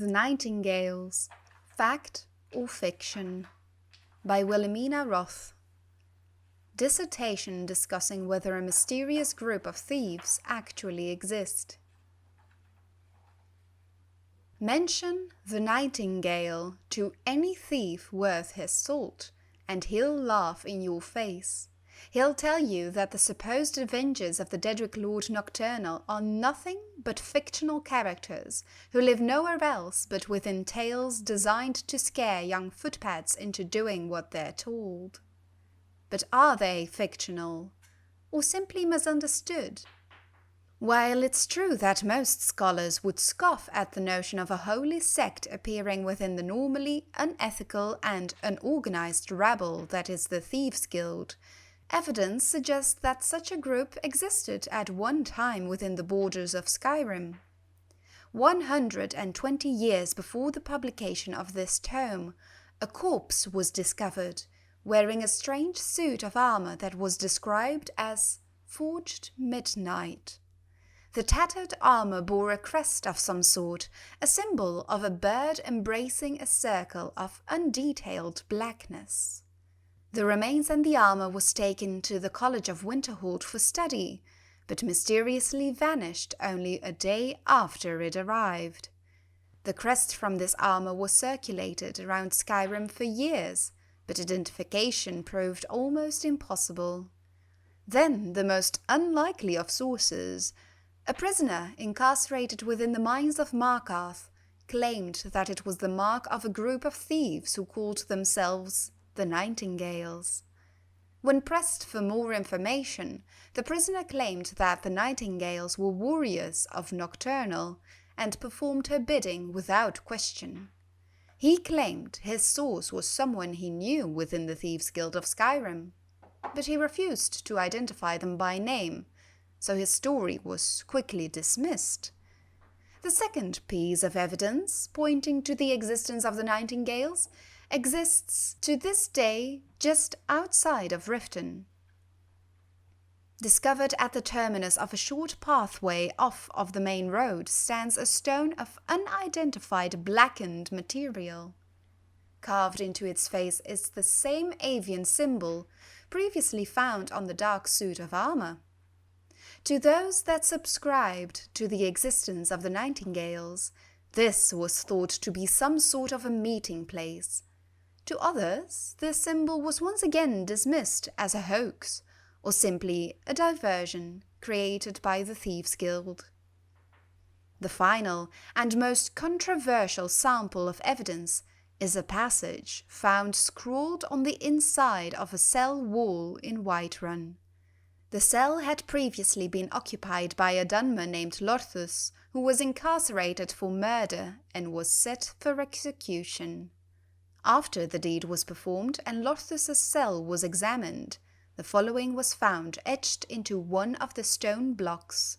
The Nightingales, Fact or Fiction, by Wilhelmina Roth. Dissertation discussing whether a mysterious group of thieves actually exist. Mention the Nightingale to any thief worth his salt, and he'll laugh in your face. He'll tell you that the supposed avengers of the Daedric Lord Nocturnal are nothing but fictional characters who live nowhere else but within tales designed to scare young footpads into doing what they're told. But are they fictional, or simply misunderstood? While it's true that most scholars would scoff at the notion of a holy sect appearing within the normally unethical and unorganized rabble that is the Thieves Guild, evidence suggests that such a group existed at one time within the borders of Skyrim. 120 years before the publication of this tome, a corpse was discovered, wearing a strange suit of armor that was described as forged midnight. The tattered armor bore a crest of some sort, a symbol of a bird embracing a circle of undetailed blackness. The remains and the armor was taken to the College of Winterhold for study, but mysteriously vanished only a day after it arrived. The crest from this armor was circulated around Skyrim for years, but identification proved almost impossible. Then, the most unlikely of sources, a prisoner incarcerated within the mines of Markarth, claimed that it was the mark of a group of thieves who called themselves the Nightingales. When pressed for more information, the prisoner claimed that the Nightingales were warriors of Nocturnal and performed her bidding without question. He claimed his source was someone he knew within the Thieves Guild of Skyrim, but he refused to identify them by name, so his story was quickly dismissed. The second piece of evidence, pointing to the existence of the Nightingales, exists to this day just outside of Riften. Discovered at the terminus of a short pathway off of the main road stands a stone of unidentified blackened material. Carved into its face is the same avian symbol previously found on the dark suit of armor. To those that subscribed to the existence of the Nightingales, this was thought to be some sort of a meeting place. To others, this symbol was once again dismissed as a hoax, or simply a diversion created by the Thieves Guild. The final and most controversial sample of evidence is a passage found scrawled on the inside of a cell wall in Whiterun. The cell had previously been occupied by a Dunmer named Lorthus, who was incarcerated for murder and was set for execution. After the deed was performed and Lorthus's cell was examined, the following was found etched into one of the stone blocks.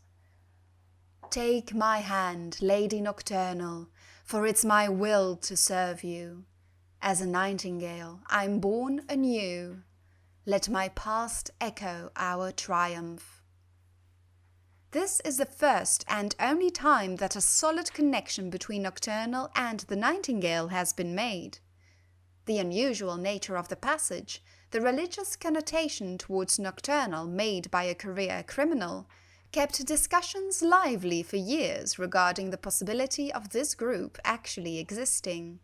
"Take my hand, Lady Nocturnal, for it's my will to serve you. As a nightingale, I'm born anew. Let my past echo our triumph." This is the first and only time that a solid connection between Nocturnal and the Nightingale has been made. The unusual nature of the passage, the religious connotation towards Nocturnal made by a career criminal, kept discussions lively for years regarding the possibility of this group actually existing.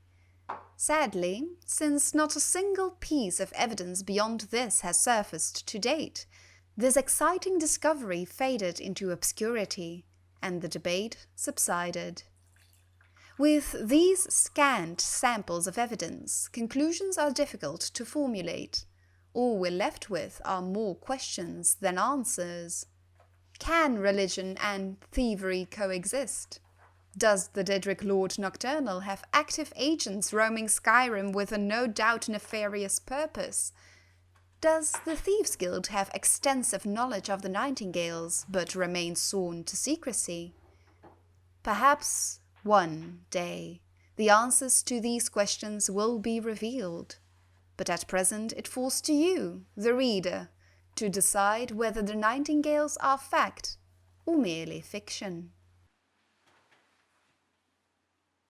Sadly, since not a single piece of evidence beyond this has surfaced to date, this exciting discovery faded into obscurity, and the debate subsided. With these scant samples of evidence, conclusions are difficult to formulate. All we're left with are more questions than answers. Can religion and thievery coexist? Does the Daedric Lord Nocturnal have active agents roaming Skyrim with a no doubt nefarious purpose? Does the Thieves Guild have extensive knowledge of the Nightingales, but remain sworn to secrecy? Perhaps one day the answers to these questions will be revealed, but at present it falls to you, the reader, to decide whether the Nightingales are fact or merely fiction.